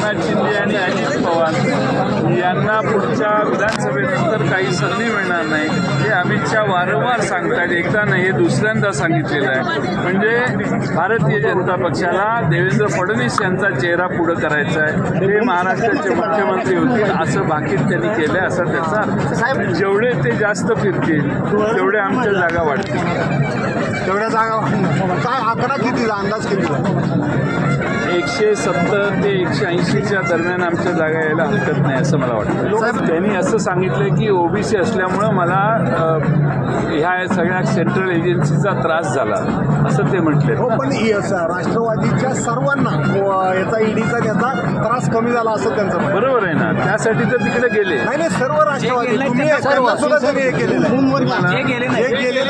एकनाथ शिंदे आणि अजित पवार यांना पुढच्या विधानसभेनंतर काही संधी मिळणार नाही हे अमित शहा वारंवार सांगतात. एकदा नाही, हे दुसऱ्यांदा सांगितलेलं आहे. म्हणजे भारतीय जनता पक्षाला देवेंद्र फडणवीस यांचा चेहरा पुढे करायचा आहे. ते महाराष्ट्राचे मुख्यमंत्री होतील असं भाकीत त्यांनी केलं असा त्याचा अर्थ. जेवढे ते जास्त फिरतील तेवढे आमच्या जागा वाढतील. तेवढ्या जागा काय आकडा किती, अंदाज किती? 170 ते 180च्या दरम्यान आमच्या जागा यायला हरकत नाही असं मला वाटतं. त्यांनी असं सांगितलं की ओबीसी असल्यामुळं मला ह्या सगळ्या सेंट्रल एजन्सीचा त्रास झाला असं ते म्हटले. हो, पण राष्ट्रवादीच्या सर्वांना याचा ईडीचा त्याचा त्रास कमी झाला असं त्यांचं म्हणणं. बरोबर आहे ना, त्यासाठी तर तिकडे गेले. नाही, सर्व राष्ट्रवादी तुम्ही सुद्धा त्यांनी हे केलेलं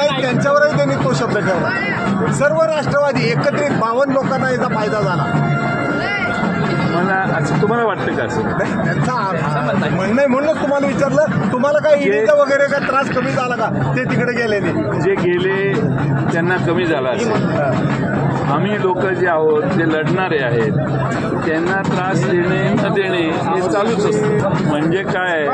आहे, त्यांच्यावरही त्यांनी तो शब्द ठेवला. सर्व राष्ट्रवादी एकत्रित 52 लोकांना याचा फायदा झाला. मला असं तुम्हाला वाटतं का? असं त्यांचा म्हणणं आहे म्हणूनच तुम्हाला विचारलं. तुम्हाला काय ईडीचा वगैरे का त्रास कमी झाला का? ते तिकडे गेले नाही, जे गेले त्यांना कमी झाला असेल. आम्ही लोक जे आहोत, जे लढणारे आहेत, त्यांना त्रास देणे न देणे हे चालूच असतं. म्हणजे काय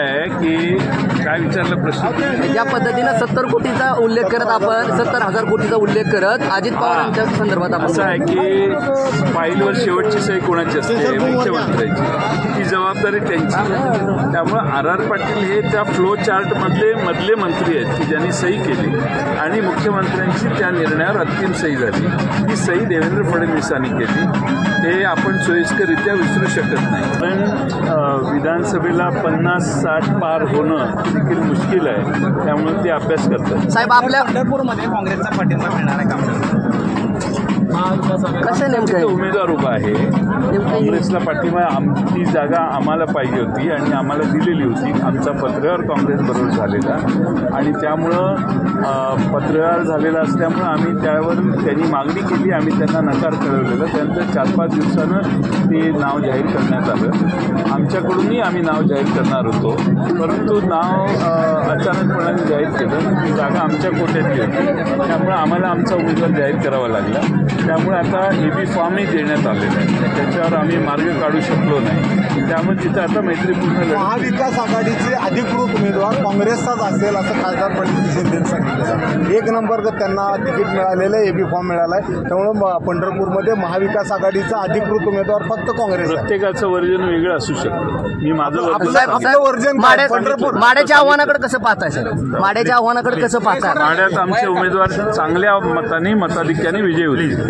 आहे की काय विचारलं प्रश्न? ज्या पद्धतीनं 70 कोटीचा उल्लेख करत आपण 70,000 कोटीचा उल्लेख करत अजित पवार यांच्या संदर्भात आपण असं आहे की फाईलवर शेवटची सही कोणाची असते? मुख्यमंत्र्यांची. ती जबाबदारी त्यांची. त्यामुळे आर पाटील हे त्या फ्लो चार्ट मधले मंत्री आहेत की ज्यांनी सही केली आणि मुख्यमंत्र्यांची त्या निर्णयावर अंतिम सही झाली. ही सही देवेंद्र फडणवीसांनी केली. हे आपण सोयीस्कररित्या विसरू शकत नाही. पण विधानसभेला 50-60 पार होणं देखील मुश्किल आहे. त्यामुळे ते अभ्यास करतात. साहेब, आपल्या पंढरपूरमध्ये काँग्रेसचा पाठिंबा मिळणार आहे का? कसं नेमकं उमेदवार उभा आहे. काँग्रेसला पाठिंबा, आमची जागा आम्हाला पाहिजे होती आणि आम्हाला दिलेली होती. आमचा पत्रव्यवहार काँग्रेस बरोबर झालेला आणि त्यामुळं पत्रव्यवहार झालेला असल्यामुळं आम्ही त्यावर त्यांनी मागणी केली. आम्ही त्यांना नकार कळवलेला. त्यानंतर 4-5 दिवसानं ते नाव जाहीर करण्यात आलं. आमच्याकडूनही आम्ही नाव जाहीर करणार होतो, परंतु नाव अचानकपणाने जाहीर केलं. ती जागा आमच्या कोट्यातली होती. त्यामुळे आम्हाला आमचा उमेदवार जाहीर करावा लागला. त्यामुळे आता एबी फॉर्मही देण्यात आलेला आहे. त्याच्यावर आम्ही मार्ग काढू शकलो नाही. त्यामुळे तिथं आता मैत्रीपूर्ण महाविकास आघाडीचे अधिकृत उमेदवार काँग्रेसचाच असेल असं खासदार पंडित शिंदे सांगितलं. 1 नंबर त्यांना तिकीट मिळालेलं आहे, एबी फॉर्म मिळाला आहे. त्यामुळे पंढरपूरमध्ये महाविकास आघाडीचा अधिकृत उमेदवार फक्त काँग्रेस. प्रत्येकाचं वर्जन वेगळं असू शकतं. मी माझं वर्जन माड्याच्या आव्हानाकडे कसं पाहताय सर? माड्याच्या आव्हानाकडे कसं पाहताय? माड्यात आमचे उमेदवार चांगल्या मताधिक्याने विजयी होतील.